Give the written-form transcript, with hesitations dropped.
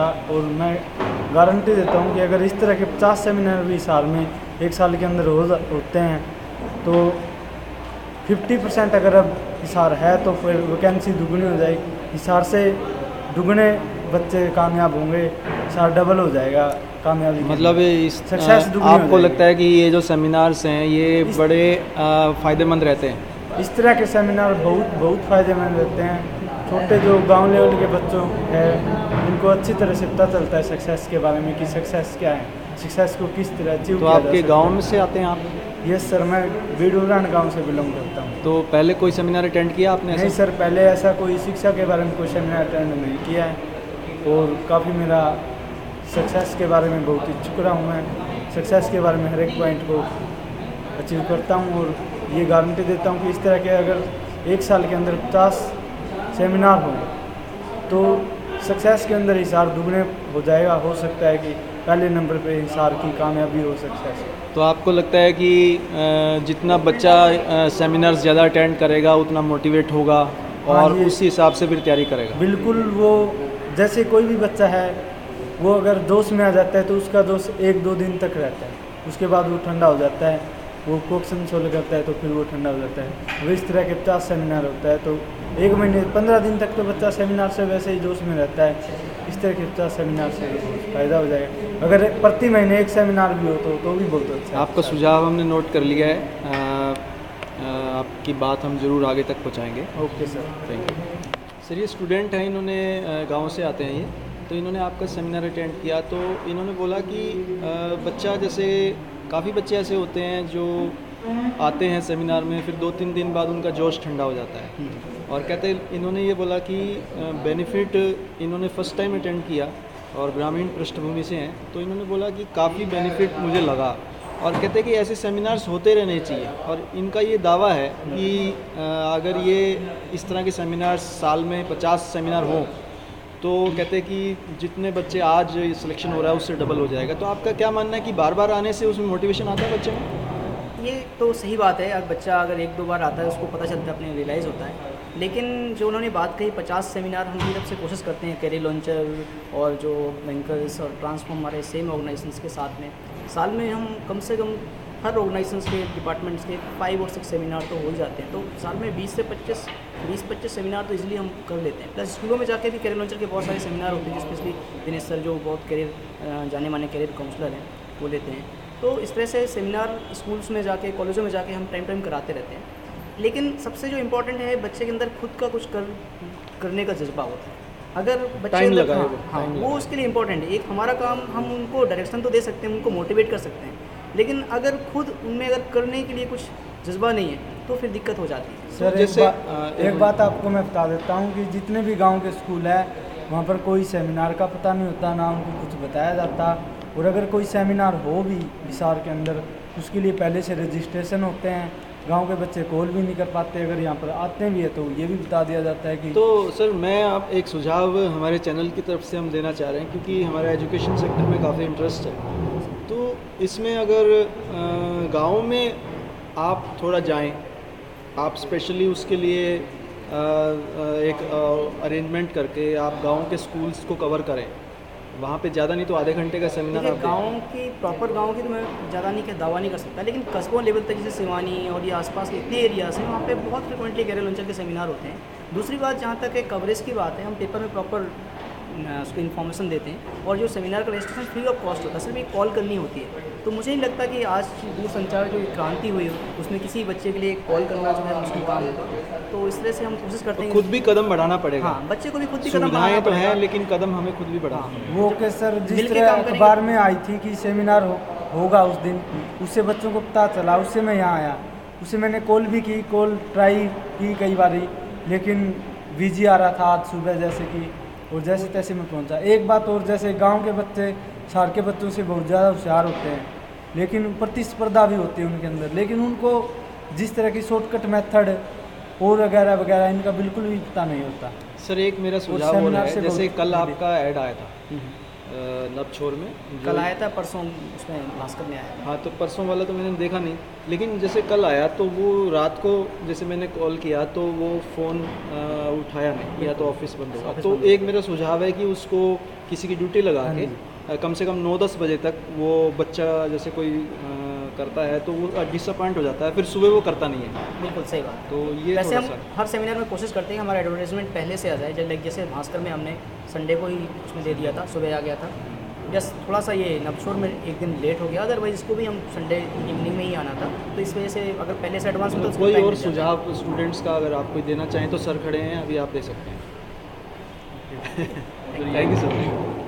और मैं गारंटी देता हूँ कि अगर इस तरह के 50 सेमिनार भी साल में एक साल के अंदर होते हैं तो 50% अगर अब हिसार है तो फिर वैकेंसी दुगनी हो जाएगी। हिसार से दुगने बच्चे कामयाब होंगे, हिसार डबल हो जाएगा कामयाबी। मतलब सक्सेस दुगनी हो आपको जाएगी। लगता है कि ये जो सेमिनार्स हैं ये बड़े फ़ायदेमंद रहते हैं? इस तरह के सेमिनार बहुत फ़ायदेमंद रहते हैं। छोटे जो गांव लेवल के बच्चों हैं उनको अच्छी तरह से पता चलता है सक्सेस के बारे में कि सक्सेस क्या है, सक्सेस को किस तरह अचीव तो किया जा आपके सकता गांव है। में से आते हैं आप? यस सर, मैं बीडूरान गांव से बिलोंग करता हूँ। तो पहले कोई सेमिनार अटेंड किया आपने नहीं ऐसा? सर, पहले ऐसा कोई शिक्षा के बारे में कोई सेमिनार अटेंड नहीं किया है और काफ़ी मेरा सक्सेस के बारे में बहुत इच्छुक रहा हूँ। मैं सक्सेस के बारे में हर एक पॉइंट को अचीव करता हूँ और ये गारंटी देता हूँ कि इस तरह के अगर एक साल के अंदर 50 सेमिनार हो तो सक्सेस के अंदर हिसार दुगने हो जाएगा। हो सकता है कि पहले नंबर पे हिसार की कामयाबी हो सक्सेस। तो आपको लगता है कि जितना बच्चा सेमिनार्स ज़्यादा अटेंड करेगा उतना मोटिवेट होगा और ये उसी हिसाब से फिर तैयारी करेगा? बिल्कुल। वो जैसे कोई भी बच्चा है वो अगर जोश में आ जाता है तो उसका जोश 1-2 दिन तक रहता है, उसके बाद वो ठंडा हो जाता है। वो क्वेश्चन सोल्व करता है तो फिर वो ठंडा हो जाता है। वो इस तरह के 50 सेमिनार होता है तो 1 महीने 15 दिन तक तो बच्चा सेमिनार से वैसे ही जोश में रहता है। इस तरह के 50 सेमिनार से फ़ायदा हो जाएगा। अगर प्रति महीने एक सेमिनार भी हो तो भी बहुत अच्छा है। आपका सुझाव हमने नोट कर लिया है। आपकी बात हम ज़रूर आगे तक पहुँचाएँगे। Okay sir, thank you sir. ये स्टूडेंट हैं, इन्होंने गांव से आते हैं ये, तो इन्होंने आपका सेमिनार अटेंड किया तो इन्होंने बोला कि बच्चा जैसे काफ़ी बच्चे ऐसे होते हैं जो आते हैं सेमिनार में, फिर 2-3 दिन बाद उनका जोश ठंडा हो जाता है। और कहते इन्होंने ये बोला कि बेनिफिट इन्होंने फ़र्स्ट टाइम अटेंड किया और ग्रामीण पृष्ठभूमि से हैं, तो इन्होंने बोला कि काफ़ी बेनिफिट मुझे लगा। और कहते हैं कि ऐसे सेमिनार्स होते रहने चाहिए और इनका ये दावा है कि अगर ये इस तरह के सेमिनार्स साल में 50 सेमिनार हों तो कहते हैं कि जितने बच्चे आज सिलेक्शन हो रहा है उससे डबल हो जाएगा। तो आपका क्या मानना है कि बार बार आने से उसमें मोटिवेशन आता है बच्चे में? ये तो सही बात है। अगर बच्चा अगर 1-2 बार आता है उसको पता चलता है, अपने रियलाइज़ होता है। लेकिन जो उन्होंने बात कही 50 सेमिनार, हम भी जब से कोशिश करते हैं कैरियर लॉन्चर और जो बैंकर्स और ट्रांसफॉर्म हमारे सेम ऑर्गेनाइजेशंस के साथ में, साल में हम कम से कम हर ऑर्गेनाइजेशंस के डिपार्टमेंट्स के 5 और 6 सेमिनार तो हो जाते हैं। तो साल में 20-25 सेमिनार तो इजीली हम कर लेते हैं। प्लस स्कूलों में जाके भी कैरियर लॉन्चर के बहुत सारे सेमिनार होते हैं, स्पेशली दिनेश सर जो बहुत कैरियर जाने माने कैरियर काउंसलर हैं वो लेते हैं। तो इस तरह से सेमिनार स्कूल्स में जाके, कॉलेजों में जाके हम टाइम कराते रहते हैं। लेकिन सबसे जो इम्पोर्टेंट है, बच्चे के अंदर खुद का कुछ करने का जज्बा होता है। अगर बच्चे अंदर वो उसके लिए इम्पोर्टेंट है। एक हमारा काम, हम उनको डायरेक्शन तो दे सकते हैं, उनको मोटिवेट कर सकते हैं, लेकिन अगर खुद उनमें अगर करने के लिए कुछ जज्बा नहीं है तो फिर दिक्कत हो जाती है। सर जैसे एक बात आपको मैं बता देता हूँ कि जितने भी गांव के स्कूल है वहाँ पर कोई सेमिनार का पता नहीं होता, ना उनको कुछ बताया जाता। और अगर कोई सेमिनार हो भी हिसार के अंदर उसके लिए पहले से रजिस्ट्रेशन होते हैं। गांव के बच्चे कॉल भी नहीं कर पाते, अगर यहाँ पर आते भी है तो ये भी बता दिया जाता है कि। तो सर मैं आप एक सुझाव हमारे चैनल की तरफ से हम देना चाह रहे हैं, क्योंकि हमारा एजुकेशन सेक्टर में काफ़ी इंटरेस्ट है। तो इसमें अगर गांव में आप थोड़ा जाएं, आप स्पेशली उसके लिए एक अरेंजमेंट करके आप गांव के स्कूल्स को कवर करें। वहाँ पे ज़्यादा नहीं तो आधे घंटे का सेमिनार आप गांव की प्रॉपर गांव की तो मैं ज़्यादा नहीं दावा नहीं कर सकता, लेकिन कस्बों लेवल तक जैसे सिवानी और ये आसपास के इतने एरियाज हैं वहाँ पे बहुत फ्रिक्वेंटली कैरियर लॉन्चर के सेमिनार होते हैं। दूसरी बात, जहाँ तक एक कवरेज की बात है, हम पेपर में प्रॉपर उसको इन्फॉर्मेशन देते हैं और जो सेमिनार का रजिस्ट्रेशन फ्री ऑफ कॉस्ट होता है, सिर्फ एक कॉल करनी होती है। तो मुझे नहीं लगता कि आज दूरसंचार जो क्रांति हुई उसमें किसी बच्चे के लिए कॉल करना जो है मुश्किल काम होगा। तो इस तरह से हम कोशिश करते हैं खुद भी कदम बढ़ाना पड़ेगा। हाँ, बच्चे को भी खुद भी कदम बढ़ाना तो है, लेकिन कदम हमें खुद भी बढ़ाना पड़ेगा। वो के सर जिस तरह अखबार में आई थी कि सेमिनार होगा उस दिन, उससे बच्चों को पता चला, उससे मैं यहाँ आया। उससे मैंने कॉल भी की, कॉल ट्राई की कई बारी, लेकिन बिजी आ रहा था आज सुबह जैसे कि, और जैसे तैसे मैं पहुंचा। एक बात और, जैसे गांव के बच्चे शहर के बच्चों से बहुत ज़्यादा होशियार होते हैं, लेकिन प्रतिस्पर्धा भी होती है उनके अंदर, लेकिन उनको जिस तरह की शॉर्टकट मेथड और वगैरह वगैरह इनका बिल्कुल भी पता नहीं होता। सर एक मेरा सुझाव और है, जैसे कल आपका ऐड आया था नबछोर में जो- कल आया था, परसों उसमें भास्कर में आया था। हाँ, तो परसों वाला तो मैंने देखा नहीं, लेकिन जैसे कल आया तो वो रात को जैसे मैंने कॉल किया तो वो फ़ोन उठाया नहीं, या तो ऑफिस बंद होगा। ऑफिस तो बंद होगा। एक मेरा सुझाव है कि उसको किसी की ड्यूटी लगा हाँ के जी। कम से कम 9-10 बजे तक वो बच्चा जैसे कोई करता है तो वो डिसअपॉइंट हो जाता है, फिर सुबह वो करता नहीं है। बिल्कुल सही बात। तो ये वैसे थोड़ा हम सा हर सेमिनार में कोशिश करते हैं कि हमारा एडवर्टाइजमेंट पहले से आ जाए, जैसे भास्कर में हमने संडे को ही उसमें दे दिया था, सुबह आ गया था। जस्ट थोड़ा सा ये नबछोर में एक दिन लेट हो गया, अदरवाइज इसको भी हम संडे इवनिंग में ही आना था, तो इस वजह से अगर पहले से एडवांस होता तो कोई और सुझाव स्टूडेंट्स का अगर आप कोई देना चाहें तो सर खड़े हैं, अभी आप दे सकते हैं। Thank you sir.